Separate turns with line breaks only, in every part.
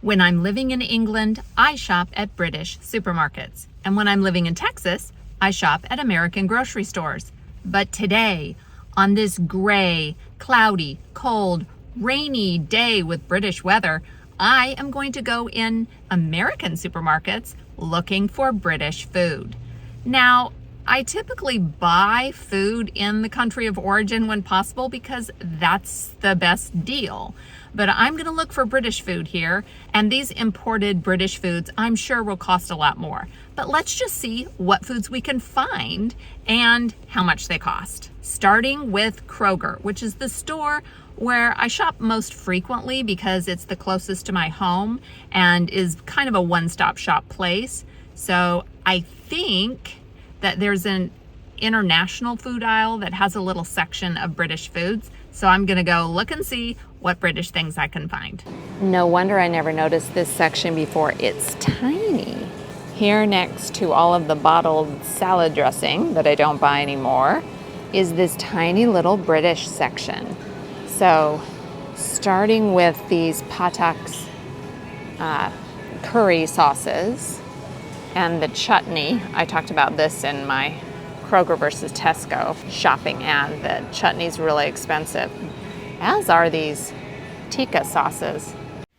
When I'm living in England, I shop at British supermarkets. And when I'm living in Texas, I shop at American grocery stores. But today, on this gray, cloudy, cold, rainy day with British weather, I am going to go in American supermarkets looking for British food. Now, I typically buy food in the country of origin when possible because that's the best deal. But I'm going to look for British food here, and these imported British foods I'm sure will cost a lot more. But let's just see what foods we can find and how much they cost. Starting with Kroger, which is the store where I shop most frequently because it's the closest to my home and is kind of a one-stop shop place. So I think that there's an international food aisle that has a little section of British foods. So I'm gonna go look and see what British things I can find. No wonder I never noticed this section before. It's tiny. Here next to all of the bottled salad dressing that I don't buy anymore is this tiny little British section. So starting with these Patak's curry sauces and the chutney. I talked about this in my Kroger versus Tesco shopping ad. The chutney's really expensive, as are these tikka sauces.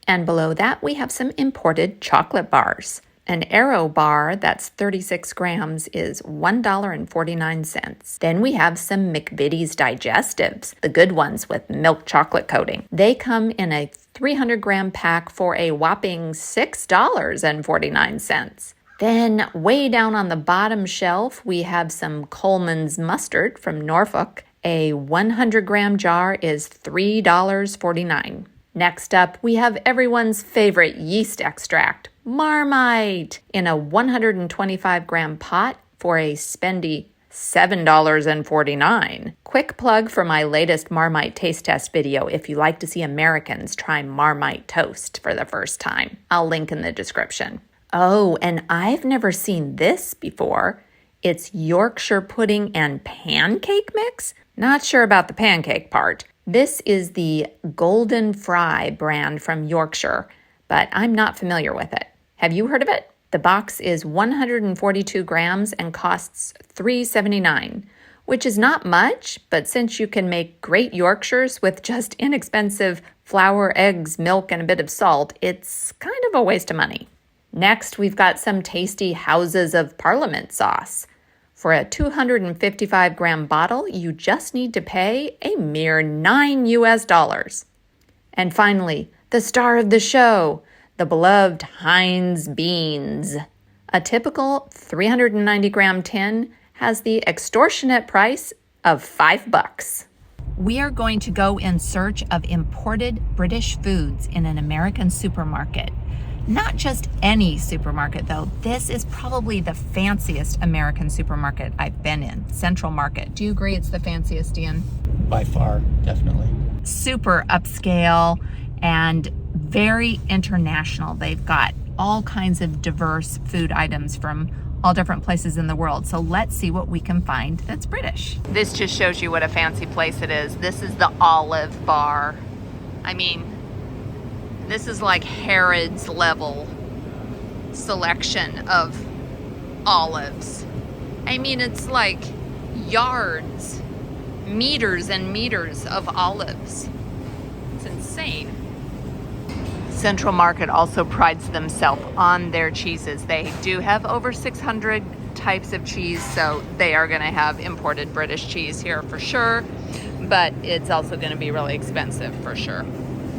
And below that, we have some imported chocolate bars. An Aero bar that's 36 grams is $1.49. Then we have some McVitie's digestives, the good ones with milk chocolate coating. They come in a 300-gram pack for a whopping $6.49. Then way down on the bottom shelf, we have some Coleman's mustard from Norfolk. A 100-gram jar is $3.49. Next up, we have everyone's favorite yeast extract, Marmite, in a 125-gram pot for a spendy $7.49. Quick plug for my latest Marmite taste test video if you like to see Americans try Marmite toast for the first time. I'll link in the description. Oh, and I've never seen this before. It's Yorkshire pudding and pancake mix. Not sure about the pancake part. This is the Golden Fry brand from Yorkshire, but I'm not familiar with it. Have you heard of it? The box is 142 grams and costs $3.79, which is not much, but since you can make great Yorkshires with just inexpensive flour, eggs, milk, and a bit of salt, it's kind of a waste of money. Next, we've got some tasty Houses of Parliament sauce. For a 255-gram bottle, you just need to pay a mere $9 US. And finally, the star of the show, the beloved Heinz beans. A typical 390-gram tin has the extortionate price of $5. We are going to go in search of imported British foods in an American supermarket. Not just any supermarket, though. This is probably the fanciest American supermarket I've been in, Central Market. Do you agree it's the fanciest, Ian?
By far, definitely.
Super upscale and very international. They've got all kinds of diverse food items from all different places in the world. So let's see what we can find that's British. This just shows you what a fancy place it is. This is the Olive Bar. I mean, this is like Harrods level selection of olives. I mean, it's like yards, meters and meters of olives. It's insane. Central Market also prides themselves on their cheeses. They do have over 600 types of cheese, so they are going to have imported British cheese here for sure, but it's also going to be really expensive for sure.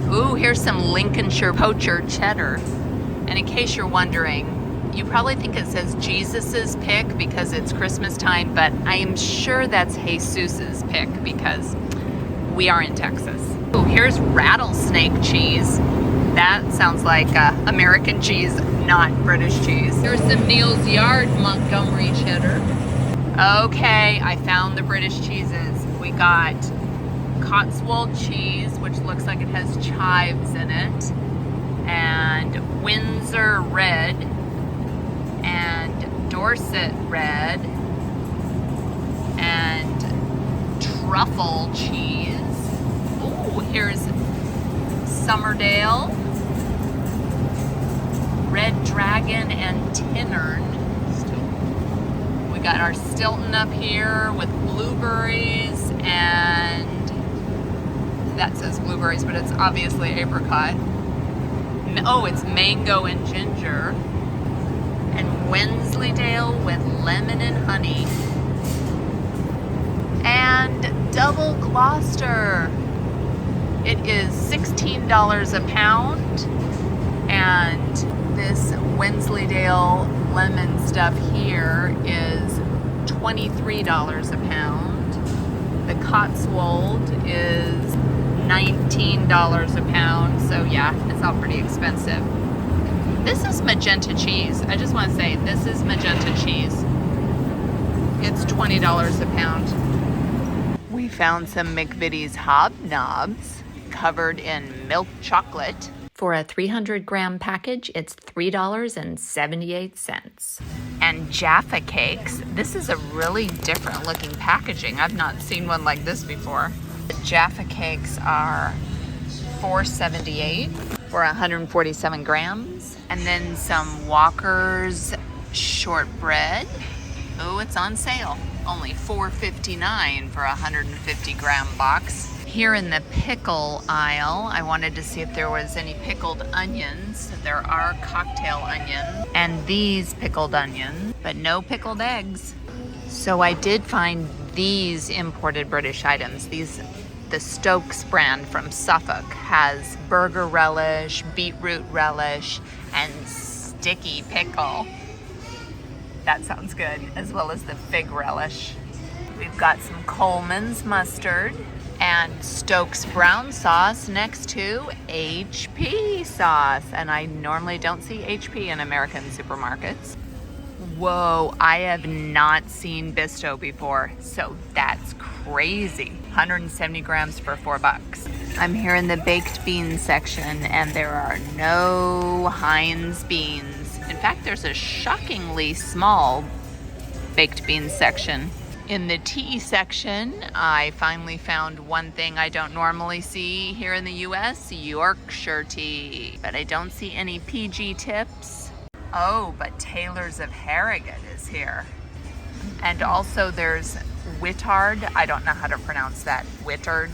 Ooh, here's some Lincolnshire poacher cheddar. And in case you're wondering, you probably think it says Jesus's pick because it's Christmas time, but I am sure that's Jesus's pick because we are in Texas. Ooh, here's rattlesnake cheese. That sounds like American cheese, not British cheese. Here's some Neal's Yard Montgomery cheddar. Okay, I found the British cheeses. We got Cotswold cheese, which looks like it has chives in it, and Windsor red, and Dorset red, and truffle cheese. Ooh, here's Somerdale, Oregon and Tennern. We got our Stilton up here with blueberries, and that says blueberries, but it's obviously apricot. Oh, it's mango and ginger. And Wensleydale with lemon and honey. And Double Gloucester. It is $16 a pound. And this Wensleydale lemon stuff here is $23 a pound. The Cotswold is $19 a pound. So yeah, it's all pretty expensive. This is magenta cheese. I just want to say, this is magenta cheese. It's $20 a pound. We found some McVitie's hobnobs covered in milk chocolate. For a 300-gram package, it's $3.78. And Jaffa cakes. This is a really different looking packaging. I've not seen one like this before. The Jaffa cakes are $4.78 for 147 grams. And then some Walker's shortbread. Oh, it's on sale. Only $4.59 for a 150-gram box. Here in the pickle aisle, I wanted to see if there was any pickled onions. There are cocktail onions and these pickled onions, but no pickled eggs. So I did find these imported British items. The Stokes brand from Suffolk has burger relish, beetroot relish, and sticky pickle. That sounds good, as well as the fig relish. We've got some Coleman's mustard and Stokes brown sauce next to HP sauce. And I normally don't see HP in American supermarkets. Whoa, I have not seen Bisto before, so that's crazy. 170 grams for $4. I'm here in the baked beans section, and there are no Heinz beans. In fact, there's a shockingly small baked beans section. In the tea section, I finally found one thing I don't normally see here in the US, Yorkshire tea. But I don't see any PG tips. Oh, but Taylor's of Harrogate is here. And also there's Whittard. I don't know how to pronounce that. Whittard.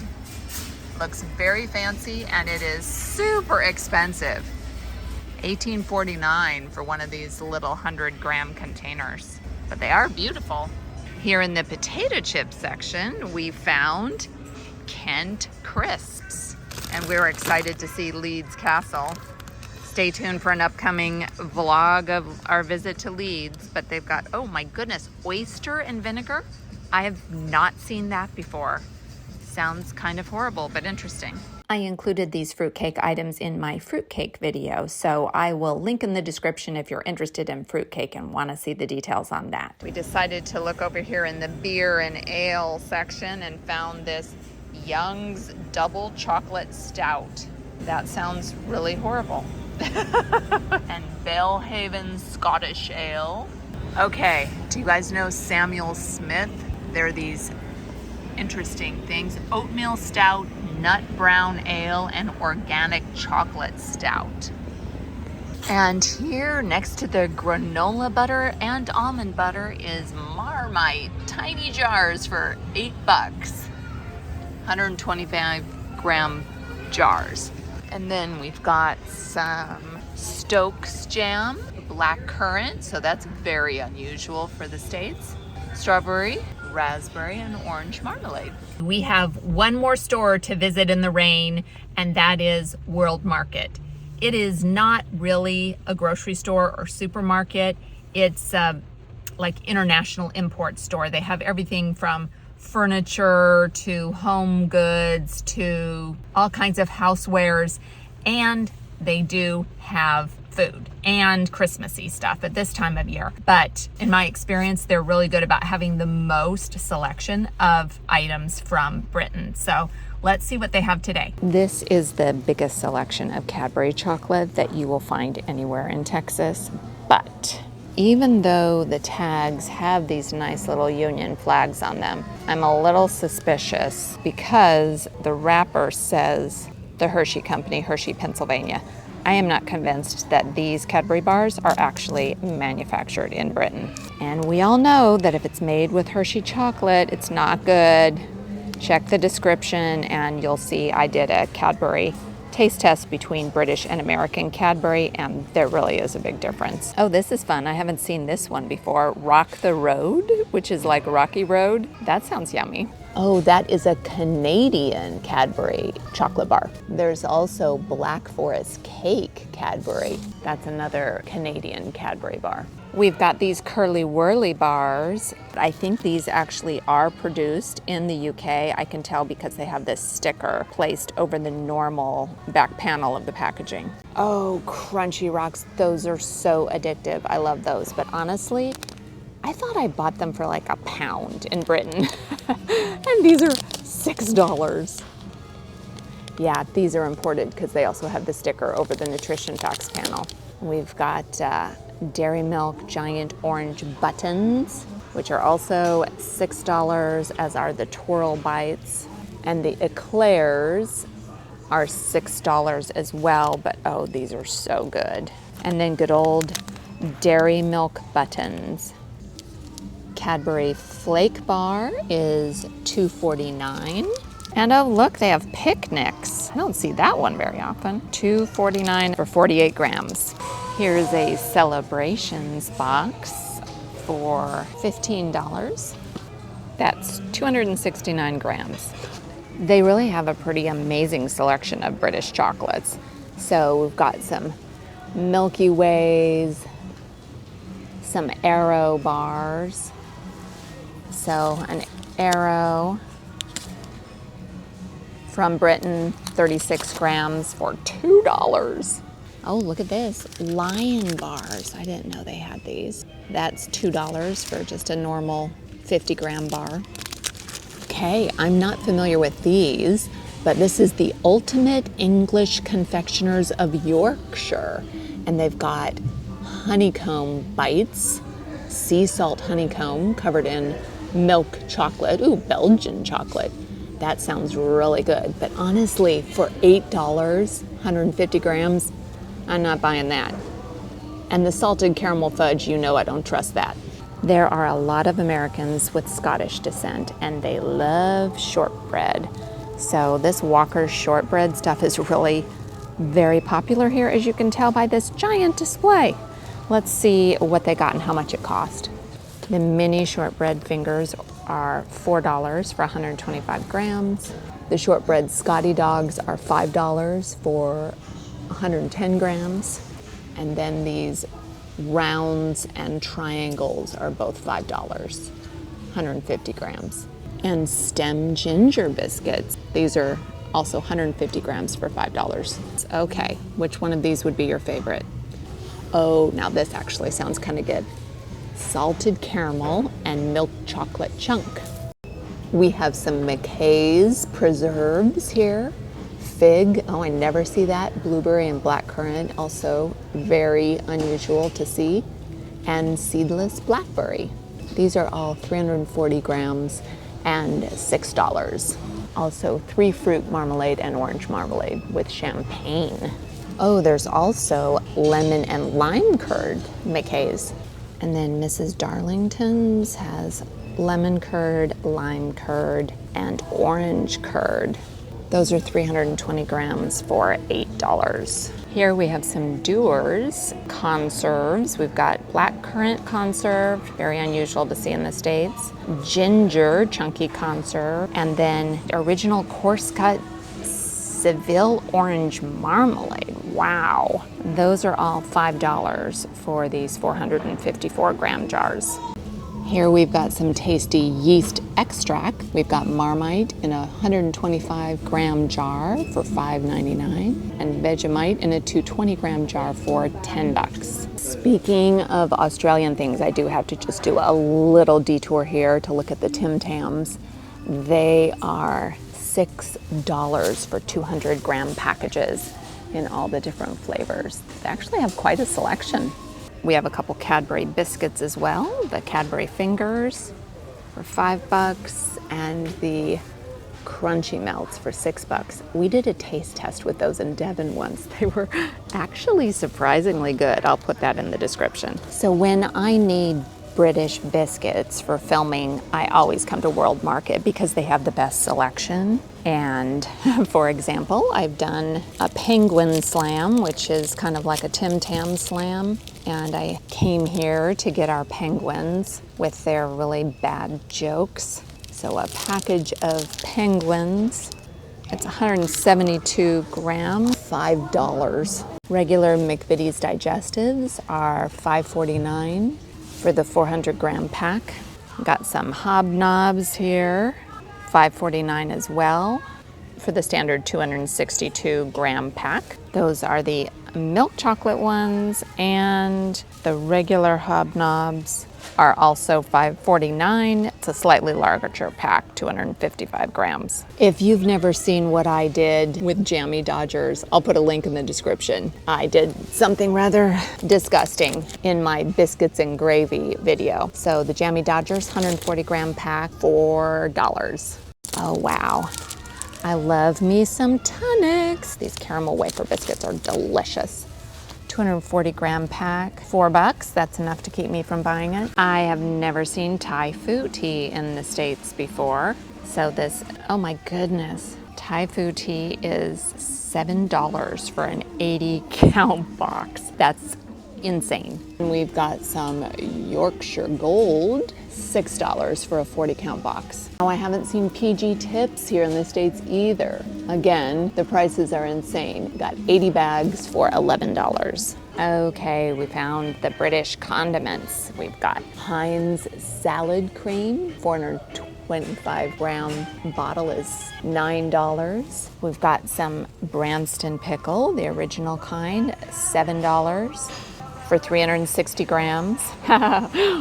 Looks very fancy, and it is super expensive. $18.49 for one of these little 100-gram containers. But they are beautiful. Here in the potato chip section, we found Kent Crisps. And we're excited to see Leeds Castle. Stay tuned for an upcoming vlog of our visit to Leeds. But they've got, oh my goodness, oyster and vinegar. I have not seen that before. Sounds kind of horrible, but interesting. I included these fruitcake items in my fruitcake video, so I will link in the description if you're interested in fruitcake and want to see the details on that. We decided to look over here in the beer and ale section and found this Young's Double Chocolate Stout. That sounds really horrible. And Belhaven Scottish Ale. Okay, do you guys know Samuel Smith? There are these interesting things. Oatmeal stout, nut brown ale, and organic chocolate stout. And here next to the granola butter and almond butter is Marmite. Tiny jars for $8. 125 gram jars. And then we've got some Stokes jam, black currant, so that's very unusual for the States. Strawberry, raspberry, and orange marmalade. We have one more store to visit in the rain, and that is World Market. It is not really a grocery store or supermarket. It's like international import store. They have everything from furniture to home goods to all kinds of housewares, and they do have food and Christmassy stuff at this time of year. But in my experience, they're really good about having the most selection of items from Britain. So let's see what they have today. This is the biggest selection of Cadbury chocolate that you will find anywhere in Texas. But even though the tags have these nice little Union flags on them, I'm a little suspicious because the wrapper says the Hershey Company, Hershey, Pennsylvania. I am not convinced that these Cadbury bars are actually manufactured in Britain. And we all know that if it's made with Hershey chocolate, it's not good. Check the description and you'll see I did a Cadbury taste test between British and American Cadbury, and there really is a big difference. Oh, this is fun. I haven't seen this one before. Rock the Road, which is like Rocky Road. That sounds yummy. Oh, that is a Canadian Cadbury chocolate bar. There's also Black Forest Cake Cadbury. That's another Canadian Cadbury bar. We've got these Curly Whirly bars. I think these actually are produced in the UK. I can tell because they have this sticker placed over the normal back panel of the packaging. Oh, Crunchy Rocks. Those are so addictive. I love those. But honestly, I thought I bought them for like £1 in Britain. And these are $6. Yeah, these are imported because they also have the sticker over the nutrition facts panel. We've got Dairy Milk Giant Orange Buttons, which are also $6, as are the Twirl Bites. And the Eclairs are $6 as well, but oh, these are so good. And then good old Dairy Milk Buttons. Cadbury Flake Bar is $2.49. And oh, look, they have picnics. I don't see that one very often. $2.49 for 48 grams. Here's a Celebrations box for $15. That's 269 grams. They really have a pretty amazing selection of British chocolates. So we've got some Milky Ways, some Aero bars. So an Aero from Britain, 36 grams for $2. Oh, look at this, Lion bars. I didn't know they had these. That's $2 for just a normal 50-gram bar. Okay, I'm not familiar with these, but this is the Ultimate English Confectioners of Yorkshire. And they've got honeycomb bites, sea salt honeycomb covered in milk chocolate. Ooh, Belgian chocolate. That sounds really good. But honestly, for $8, 150 grams, I'm not buying that. And the salted caramel fudge, you know I don't trust that. There are a lot of Americans with Scottish descent, and they love shortbread. So this Walker's shortbread stuff is really very popular here, as you can tell by this giant display. Let's see what they got and how much it cost. The mini shortbread fingers are $4 for 125 grams. The shortbread Scotty dogs are $5 for 110 grams. And then these rounds and triangles are both $5, 150 grams. And stem ginger biscuits. These are also 150 grams for $5. Okay, which one of these would be your favorite? Oh, now this actually sounds kind of good. Salted caramel and milk chocolate chunk. We have some McKay's preserves here. Fig, oh, I never see that. Blueberry and blackcurrant, also very unusual to see. And seedless blackberry. These are all 340 grams and $6. Also 3 fruit marmalade and orange marmalade with champagne. Oh, there's also lemon and lime curd McKay's. And then Mrs. Darlington's has lemon curd, lime curd, and orange curd. Those are 320 grams for $8. Here we have some Dewar's conserves. We've got blackcurrant conserve, very unusual to see in the States. Ginger chunky conserve, and then original coarse cut Seville orange marmalade. Wow. Those are all $5 for these 454 gram jars. Here we've got some tasty yeast extract. We've got Marmite in a 125 gram jar for $5.99 and Vegemite in a 220 gram jar for $10. Speaking of Australian things, I do have to just do a little detour here to look at the Tim Tams. They are $6 for 200 gram packages in all the different flavors. They actually have quite a selection. We have a couple Cadbury biscuits as well. The Cadbury Fingers for $5 and the crunchy melts for $6. We did a taste test with those in Devon once. They were actually surprisingly good. I'll put that in the description. So when I need British biscuits for filming, I always come to World Market because they have the best selection. And for example, I've done a penguin slam, which is kind of like a Tim Tam slam. And I came here to get our penguins with their really bad jokes. So a package of penguins, it's 172 grams, $5. Regular McVitie's digestives are $5.49 for the 400-gram pack. Got some hobnobs here, $5.49 as well for the standard 262-gram pack. Those are the milk chocolate ones, and the regular hobnobs are also $5.49. It's a slightly larger pack, 255 grams. If you've never seen what I did with Jammy Dodgers, I'll put a link in the description. I did something rather disgusting in my biscuits and gravy video. So the Jammy Dodgers 140-gram pack, $4. Oh wow. I love me some tonics. These caramel wafer biscuits are delicious. 240-gram pack, $4. That's enough to keep me from buying it. I have never seen Thai food tea in the States before. So this, oh my goodness, Thai food tea is $7 for an 80-count box. That's insane. And we've got some Yorkshire Gold, $6 for a 40-count box. Now I haven't seen PG Tips here in the States either. Again, the prices are insane. Got 80 bags for $11. Okay, we found the British condiments. We've got Heinz salad cream, 425-gram bottle is $9. We've got some Branston pickle, the original kind, $7. For 360 grams.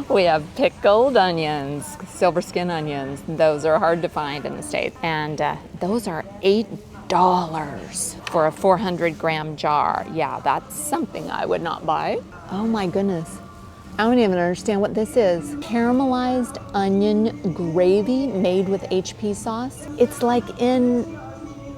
We have pickled onions, silver skin onions. Those are hard to find in the States. And those are $8 for a 400-gram jar. Yeah, that's something I would not buy. Oh my goodness. I don't even understand what this is. Caramelized onion gravy made with HP sauce. It's like in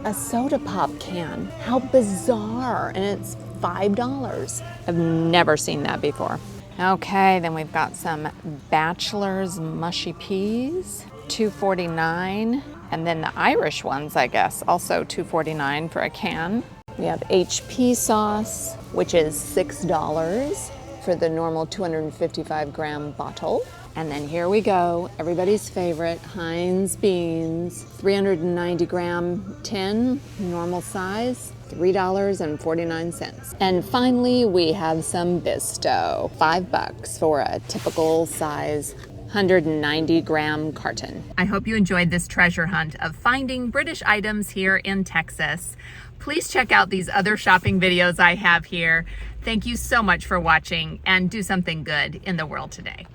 a soda pop can. How bizarre. And it's $5. I've never seen that before. Okay, then we've got some Bachelor's mushy peas, $2.49. And then the Irish ones, I guess, also $2.49 for a can. We have HP sauce, which is $6 for the normal 255-gram bottle. And then here we go, everybody's favorite, Heinz beans, 390-gram tin, normal size, $3.49. And finally, we have some Bisto, $5 for a typical size 190-gram carton. I hope you enjoyed this treasure hunt of finding British items here in Texas. Please check out these other shopping videos I have here. Thank you so much for watching, and do something good in the world today.